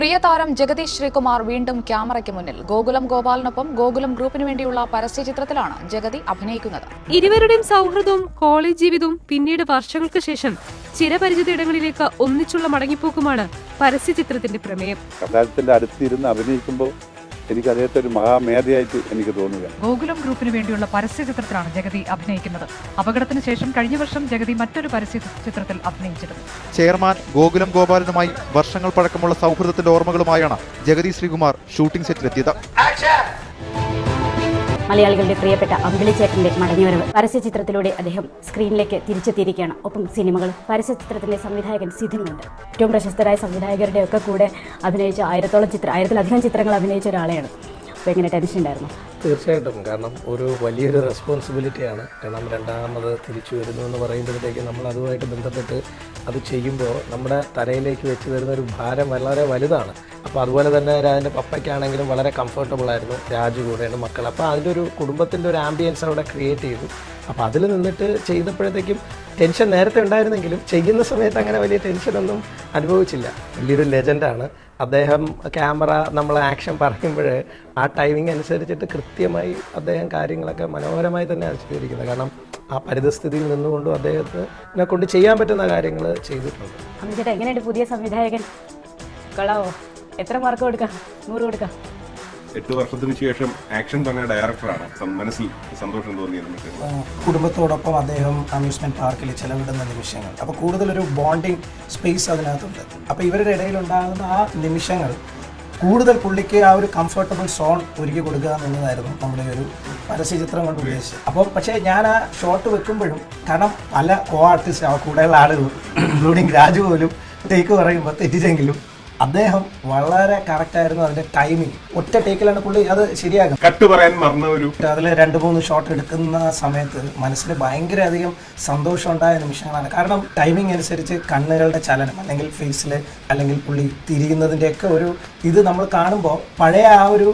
പ്രിയ താരം ജഗതി ശ്രീകുമാർ വീണ്ടും ക്യാമറയ്ക്ക് മുന്നിൽ. ഗോകുലം ഗോപാലിനൊപ്പം ഗോകുലം ഗ്രൂപ്പിന് വേണ്ടിയുള്ള പരസ്യചിത്രത്തിലാണ് ജഗതി അഭിനയിക്കുന്നത്. ഇരുവരുടെയും സൗഹൃദവും കോളേജ് ജീവിതവും പിന്നീട് വർഷങ്ങൾക്ക് ശേഷം ചിരപരിചിത ഇടങ്ങളിലേക്ക് ഒന്നിച്ചുള്ള മടങ്ങിപ്പോക്കുമാണ് പരസ്യചിത്രത്തിന്റെ പ്രമേയം. കഥാചിത്രത്തിന്റെ അടുത്തിരുന്ന് അഭിനയിക്കുമ്പോൾ എനിക്ക് അദ്ദേഹത്തെ ഒരു മഹാമേധയായിട്ട് എനിക്ക് തോന്നുകയാണ്. ഗോകുലം ഗ്രൂപ്പിന് വേണ്ടിയുള്ള പരസ്യചിത്രത്തിലാണ് ജഗതി അഭിനയിക്കുന്നത്. അപകടത്തിന് ശേഷം കഴിഞ്ഞ വർഷം ജഗതി മറ്റൊരു പരസ്യചിത്രത്തിൽ അഭിനയിച്ചിരുന്നു. ചെയർമാൻ ഗോകുലം ഗോപാലനുമായി വർഷങ്ങൾ പഴക്കമുള്ള സൗഹൃദത്തിന്റെ ഓർമ്മകളുമായാണ് ജഗതി ശ്രീകുമാർ ഷൂട്ടിംഗ് സെറ്റിലെത്തിയത്. മലയാളികളുടെ പ്രിയപ്പെട്ട അമ്പിളിച്ചേട്ടന്റെ മടങ്ങിവരവ് പരസ്യചിത്രത്തിലൂടെ അദ്ദേഹം സ്ക്രീനിലേക്ക് തിരിച്ചെത്തിയിരിക്കുകയാണ്. ഒപ്പം സിനിമകളും പരസ്യചിത്രത്തിന്റെ സംവിധായകൻ സിധിനുമുണ്ട്. ഏറ്റവും പ്രശസ്തരായ സംവിധായകരുടെ ഒക്കെ കൂടെ അഭിനയിച്ച 1000-ലധികം ചിത്രങ്ങൾ അഭിനയിച്ച ഒരാളെയാണ്. അപ്പോൾ എങ്ങനെ ടെൻഷൻ ഉണ്ടായിരുന്നു? തീർച്ചയായിട്ടും. കാരണം ഒരു വലിയൊരു റെസ്പോൺസിബിലിറ്റിയാണ്. കാരണം രണ്ടാമത് തിരിച്ചു വരുന്നു എന്ന് പറയുമ്പോഴത്തേക്ക് നമ്മൾ അതുമായിട്ട് ബന്ധപ്പെട്ട് അത് ചെയ്യുമ്പോൾ നമ്മുടെ തലയിലേക്ക് വെച്ച് തരുന്ന ഒരു ഭാരം വളരെ വലുതാണ്. അപ്പോൾ അതുപോലെ തന്നെ രാജൻ്റെ പപ്പയ്ക്കാണെങ്കിലും വളരെ കംഫർട്ടബിൾ ആയിരുന്നു. രാജു കൂടെയാണ് മക്കൾ. അപ്പോൾ അതിൻ്റെ ഒരു കുടുംബത്തിൻ്റെ ഒരു ആംബിയൻസ് അവിടെ ക്രിയേറ്റ് ചെയ്തു. അപ്പോൾ അതിൽ നിന്നിട്ട് ചെയ്തപ്പോഴത്തേക്കും ടെൻഷൻ നേരത്തെ ഉണ്ടായിരുന്നെങ്കിലും ചെയ്യുന്ന സമയത്ത് അങ്ങനെ വലിയ ടെൻഷനൊന്നും അനുഭവിച്ചില്ല. വലിയൊരു ലെജൻഡാണ് അദ്ദേഹം. ക്യാമറ നമ്മൾ ആക്ഷൻ പറയുമ്പോൾ ആ ടൈമിംഗ് അനുസരിച്ചിട്ട് കൃത്യമായി അദ്ദേഹം കാര്യങ്ങളൊക്കെ മനോഹരമായി തന്നെ ചെയ്തിരിക്കുന്നത്. കാരണം ആ പരിതസ്ഥിതിയിൽ നിന്നുകൊണ്ടും അദ്ദേഹത്തിനെ കൊണ്ട് ചെയ്യാൻ പറ്റുന്ന കാര്യങ്ങൾ ചെയ്തിട്ടുണ്ട്. അമ്മച്ചേട്ടാ, എങ്ങനെയുണ്ട് പുതിയ സംവിധായകൻ? കളാവോ? എത്ര മാർക്ക് കൊടുക്കാം? 100 കൊടുക്കാം? 8 വർഷത്തിന് ശേഷം ആക്ഷൻ പറഞ്ഞ ഡയറക്ടറാണ്. മനസ്സിൽ സന്തോഷം തോന്നിയത് കുടുംബത്തോടൊപ്പം അദ്ദേഹം അമ്യൂസ്മെന്റ് പാർക്കിൽ ചെലവിടുന്ന നിമിഷങ്ങൾ. അപ്പോൾ കൂടുതലൊരു ബോണ്ടിങ് സ്പേസ് അതിനകത്തുണ്ട്. അപ്പോൾ ഇവരുടെ ഇടയിലുണ്ടാകുന്ന ആ നിമിഷങ്ങൾ കൂടുതൽ പുള്ളിക്ക് ആ ഒരു കംഫർട്ടബിൾ സോൺ ഒരുക്കി കൊടുക്കുക എന്നുള്ളതായിരുന്നു നമ്മുടെ ഒരു പരസ്യചിത്രം കൊണ്ട് ഉദ്ദേശിച്ചത്. അപ്പോൾ പക്ഷേ ഞാൻ ആ ഷോട്ട് വെക്കുമ്പോഴും, കാരണം പല കോ ആർട്ടിസ്റ്റ് കൂടെയുള്ള ആളുകളും ഇൻക്ലൂഡിങ് രാജു പോലും ടേക്ക് പറയുമ്പോൾ തെറ്റിച്ചെങ്കിലും അദ്ദേഹം വളരെ കറക്റ്റായിരുന്നു. അതിന്റെ ടൈമിങ് ഒറ്റ ടേക്കിലാണ് പുള്ളി അത് ശരിയാകും. കട്ട് പറയാൻ മറന്ന ഒരു അതിൽ 2-3 ഷോട്ട് എടുക്കുന്ന സമയത്ത് മനസ്സിന് ഭയങ്കര അധികം സന്തോഷം ഉണ്ടായ നിമിഷങ്ങളാണ്. കാരണം ടൈമിംഗ് അനുസരിച്ച് കണ്ണുകളുടെ ചലനം അല്ലെങ്കിൽ ഫേസിൽ അല്ലെങ്കിൽ പുള്ളി തിരിയുന്നതിൻ്റെയൊക്കെ ഒരു ഇത് നമ്മൾ കാണുമ്പോൾ പഴയ ആ ഒരു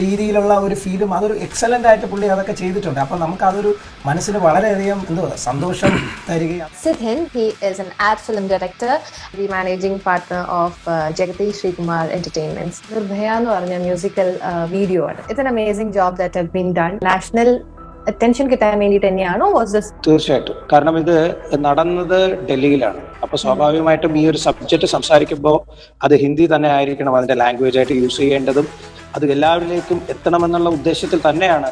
രീതിയിലുള്ള ഒരു ഫീലും അതൊരു എക്സലന്റ് ആയിട്ട് പുള്ളി അതൊക്കെ ചെയ്തിട്ടുണ്ട്. അപ്പോൾ നമുക്ക് അതൊരു മനസ്സിന് വളരെയധികം സന്തോഷം തരികയാണ്. Sidhin, he is an ad film director, the managing partner of Jagati Srikumar Entertainments. Nirbhaya എന്ന് പറഞ്ഞ മ്യൂസിക്കൽ വീഡിയോ ആണ്. It's an amazing job that has been done. National attention കിട്ടാൻ വേണ്ടിയിട്ട് തന്നെയാണോ? തീർച്ചയായിട്ടും. കാരണം ഇത് നടന്നത് ഡൽഹിയിലാണ്. അപ്പോൾ സ്വാഭാവികമായിട്ടും ഈ ഒരു സബ്ജക്റ്റ് സംസാരിക്കുമ്പോൾ അത് ഹിന്ദി തന്നെ ആയിരിക്കണം അതിന്റെ ലാംഗ്വേജ് ആയിട്ട് യൂസ് ചെയ്യേണ്ടതും. അത് എല്ലാവരിലേക്കും എത്തണമെന്നുള്ള ഉദ്ദേശത്തിൽ തന്നെയാണ്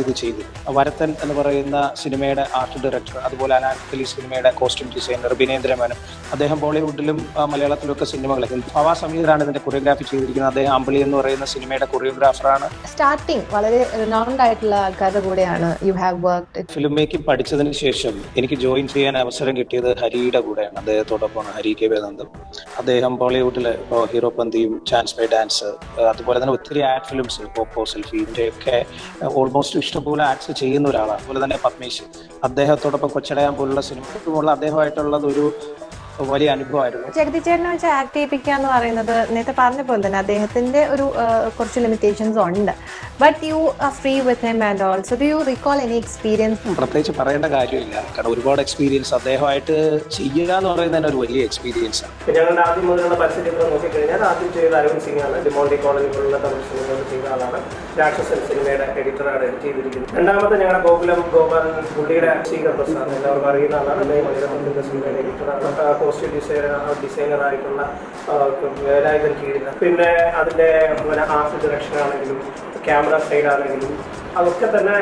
ഇത് ചെയ്തത്. വരത്തൻ എന്ന് പറയുന്ന സിനിമയുടെ ആർട്ട് ഡയറക്ടർ, അതുപോലെ അനാർക്കലി സിനിമയുടെ കോസ്റ്റ്യൂം ഡിസൈനർ ബിനേന്ദ്ര മേനോൻ, അദ്ദേഹം ബോളിവുഡിലും മലയാളത്തിലൊക്കെ സിനിമകൾ. ഫവാസ് സമീറാണ് ഇതിന്റെ കൊറിയോഗ്രാഫി ചെയ്തിരിക്കുന്നത്. അദ്ദേഹം അമ്പിളി എന്ന് പറയുന്ന സിനിമയുടെ കൊറിയോഗ്രാഫറാണ്. സ്റ്റാർട്ടിംഗ് വളരെ റിനൗൺഡ് ആയിട്ടുള്ള ആൾക്കാരുടെ കൂടെയാണ് you have worked. Film making പഠിച്ചതിന് ശേഷം എനിക്ക് ജോയിൻ ചെയ്യാൻ അവസരം കിട്ടിയത് ഹരിയുടെ കൂടെയാണ്. അദ്ദേഹത്തോടൊപ്പമാണ് ഹരി കെ വേദാന്തം. അദ്ദേഹം ബോളിവുഡിലെ ഹീറോ പന്തിയും ചാൻസ് ബൈ ഡാൻസ്, അതുപോലെ തന്നെ ഒത്തിരി ആഡ് ഫിലിംസ്, പോപ്പോ സെൽഫി, ഇതിൻ്റെയൊക്കെ ഓൾമോസ്റ്റ് ഇഷ്ടംപോലെ ആഡ്സ് ചെയ്യുന്ന ഒരാളാണ്. അതുപോലെ തന്നെ പത്മേഷ്, അദ്ദേഹത്തോടൊപ്പം കൊച്ചടയാൻ പോലുള്ള സിനിമ അദ്ദേഹമായിട്ടുള്ളത് ഒരു വലിയ അനുഭവമായിരുന്നു. ജഗതി ചേട്ടനെ വെച്ച് ആക്ട് ചെയ്യിപ്പിക്കുക എന്ന് പറയുന്നത് നേരത്തെ പറഞ്ഞ പോലെ തന്നെ അദ്ദേഹത്തിന്റെ ഒരു കുറച്ച് ലിമിറ്റേഷൻസ് ഉണ്ട്. But you are free with him and also do you recall any experience? പ്രത്യേകിച്ച് പറയേണ്ട കാര്യമില്ല. കാരണം ഒരുപാട് എക്സ്പീരിയൻസ് അദ്ദേഹമായിട്ട് ചെയ്യുക എന്ന് പറയുന്നത് തന്നെ ഒരു വലിയ എക്സ്പീരിയൻസ് ആണ്. ഞങ്ങളുടെ ആദ്യം മുതലുള്ള പരസ്യചിത്രം നോക്കിക്കഴിഞ്ഞാൽ ആദ്യം ചെയ്ത അരവിന്ദ് സിംഗ് ആണ്. ഡിമോണ്ടി കോളനി പോലുള്ള തമിഴ് സിനിമകൾ ചെയ്ത ആളാണ്. രാക്ഷസൻ സിനിമയുടെ എഡിറ്ററാണ് എഡിറ്റ് ചെയ്തിരിക്കുന്നത്. രണ്ടാമത്തെ ഞങ്ങളുടെ ഗോകുലം ഗോപാൽ, പുള്ളിയുടെ ശ്രീകർ പ്രസാദ് എല്ലാവർക്കും അറിയുന്ന ആളാണ്. മലയാളത്തിന്റെ സിനിമയുടെ എഡിറ്ററാണ്. കോസ്റ്റ്യൂം ഡിസൈനറായിട്ടുള്ള വേലായുധൻ കീഴിൽ. പിന്നെ അതിൻ്റെ ആർട്ട് ഡയറക്ഷൻ ആണെങ്കിലും ക്യാമറ സൈഡ് ആണെങ്കിലും അതൊക്കെ തന്നെ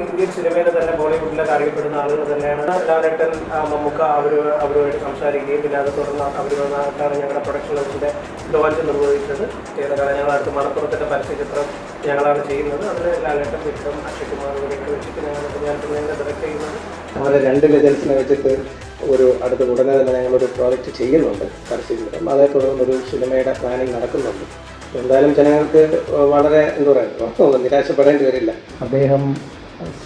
ഇന്ത്യൻ സിനിമയിൽ തന്നെ ബോളിവുഡിലൊക്കെ അറിയപ്പെടുന്ന ആളുകൾ തന്നെയാണ്. ലാലേട്ടൻ, മമ്മൂക്ക അവരുമായിട്ട് സംസാരിക്കുകയും പിന്നെ അത് തുടർന്ന് അവരുമായിട്ടാണ് ഞങ്ങളുടെ പ്രൊഡക്ഷൻ ഹൗസിൻ്റെ ലോഞ്ച് നിർവഹിച്ചത്. ചെയ്തകാലം ഞങ്ങളടുത്ത് മണപ്പുറത്തിൻ്റെ പരസ്യചിത്രം ഞങ്ങളാണ് ചെയ്യുന്നത്. അതിൽ ലാലേട്ടൻ, വിക്രം, അക്ഷയ് കുമാർ ഇവരെയൊക്കെ വെച്ചിട്ട് ഞാൻ ഡയറക്റ്റ് ചെയ്യുന്നത്. അങ്ങനെ 2 ലെജൻസിനെ വെച്ചിട്ട് അടുത്ത ഉടനെ തന്നെ ഞങ്ങളൊരു പ്രോജക്റ്റ് ചെയ്യുന്നുണ്ട് പരസ്യചിത്രം. അതേ തുടർന്നൊരു സിനിമയുടെ പ്ലാനിങ് നടക്കുന്നുണ്ട്. എന്തായാലും ജനങ്ങൾക്ക് വളരെ നിരാശപ്പെടേണ്ടി വരില്ല. അദ്ദേഹം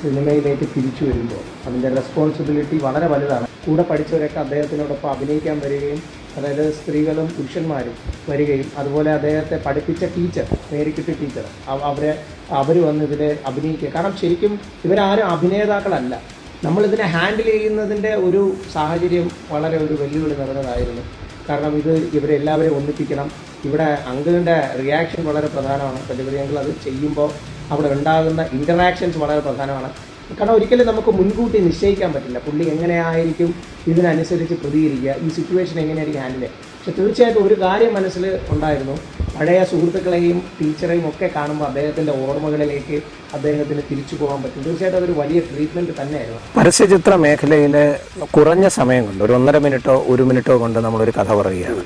സിനിമയിലേക്ക് തിരിച്ചു വരുമ്പോൾ അതിൻ്റെ റെസ്പോൺസിബിലിറ്റി വളരെ വലുതാണ്. കൂടെ പഠിച്ചവരൊക്കെ അദ്ദേഹത്തിനോടൊപ്പം അഭിനയിക്കാൻ വരികയും, അതായത് സ്ത്രീകളും പുരുഷന്മാരും വരികയും, അതുപോലെ അദ്ദേഹത്തെ പഠിപ്പിച്ച ടീച്ചർ, മേരിക്കുട്ടി ടീച്ചർ, അവർ വന്ന് ഇതിൽ അഭിനയിക്കുക. കാരണം ശരിക്കും ഇവരാരും അഭിനേതാക്കളല്ല. നമ്മളിതിനെ ഹാൻഡിൽ ചെയ്യുന്നതിൻ്റെ ഒരു സാഹചര്യം വളരെ ഒരു വെല്ലുവിളി നിറഞ്ഞതായിരുന്നു. കാരണം ഇത് ഇവരെല്ലാവരെയും ഒന്നിപ്പിക്കണം. ഇവിടെ അങ്കിളിൻ്റെ റിയാക്ഷൻ വളരെ പ്രധാനമാണ്. ഡെലിവറി അങ്കിൾ അത് ചെയ്യുമ്പോൾ അവിടെ ഉണ്ടാകുന്ന ഇൻ്ററാക്ഷൻസ് വളരെ പ്രധാനമാണ്. കാരണം ഒരിക്കലും നമുക്ക് മുൻകൂട്ടി നിശ്ചയിക്കാൻ പറ്റില്ല പുള്ളി എങ്ങനെയായിരിക്കും ഇതിനനുസരിച്ച് പ്രതികരിക്കുക, ഈ സിറ്റുവേഷൻ എങ്ങനെയായിരിക്കും ഹാൻഡിൽ ചെയ്യുക. പക്ഷെ തീർച്ചയായിട്ടും ഒരു കാര്യം മനസ്സിൽ ഉണ്ടായിരുന്നു, പഴയ സുഹൃത്തുക്കളെയും ടീച്ചറെയും ഒക്കെ കാണുമ്പോൾ അദ്ദേഹത്തിൻ്റെ ഓർമ്മകളിലേക്ക് അദ്ദേഹത്തിന് തിരിച്ചു പോകാൻ പറ്റും. തീർച്ചയായിട്ടും അതൊരു വലിയ ട്രീറ്റ്മെൻറ്റ് തന്നെയായിരുന്നു. പരസ്യചിത്ര മേഖലയിൽ കുറഞ്ഞ സമയം കൊണ്ട്, ഒരു 1.5 മിനിറ്റോ 1 മിനിറ്റോ കൊണ്ട് നമ്മളൊരു കഥ പറയുകയാണ്.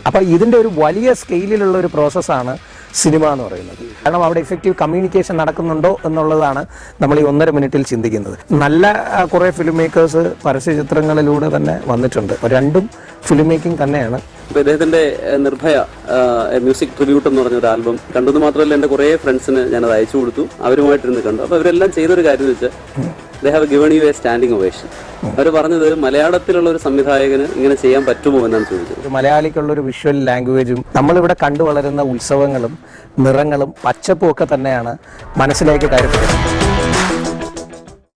അപ്പോൾ ഇതിൻ്റെ ഒരു വലിയ സ്കെയിലിലുള്ള ഒരു പ്രോസസ്സാണ് സിനിമ എന്ന് പറയുന്നത്. കാരണം അവിടെ ഇഫക്റ്റീവ് കമ്മ്യൂണിക്കേഷൻ നടക്കുന്നുണ്ടോ എന്നുള്ളതാണ് നമ്മൾ ഈ 1.5 മിനിറ്റിൽ ചിന്തിക്കുന്നത്. നല്ല കുറേ ഫിലിം മേക്കേഴ്സ് പരസ്യചിത്രങ്ങളിലൂടെ തന്നെ വന്നിട്ടുണ്ട്. രണ്ടും ഫിലിം മേക്കിംഗ് തന്നെയാണ്. അപ്പോൾ ഇദ്ദേഹത്തിൻ്റെ നിർഭയ മ്യൂസിക് ട്രിബ്യൂട്ട് എന്ന് പറഞ്ഞൊരു ആൽബം കണ്ടത് മാത്രമല്ല, എൻ്റെ കുറേ ഫ്രണ്ട്സിന് ഞാനത് അയച്ചു കൊടുത്തു, അവരുമായിട്ടിരുന്ന് കണ്ടു. അപ്പോൾ അവരെല്ലാം ചെയ്തൊരു കാര്യം എന്ന് വെച്ചാൽ they have given you a standing ovation. അവർ പറഞ്ഞത് മലയാളത്തിലുള്ള ഒരു സംവിധായകന് ഇങ്ങനെ ചെയ്യാൻ പറ്റുമോ എന്നാണ് ചോദിച്ചത്. മലയാളിക്കുള്ളൊരു വിഷ്വൽ ലാംഗ്വേജും നമ്മളിവിടെ കണ്ടു വളരുന്ന ഉത്സവങ്ങളും നിറങ്ങളും പച്ചപ്പും ഒക്കെ തന്നെയാണ് മനസ്സിലേക്ക് കയറിപ്പെടുന്നത്.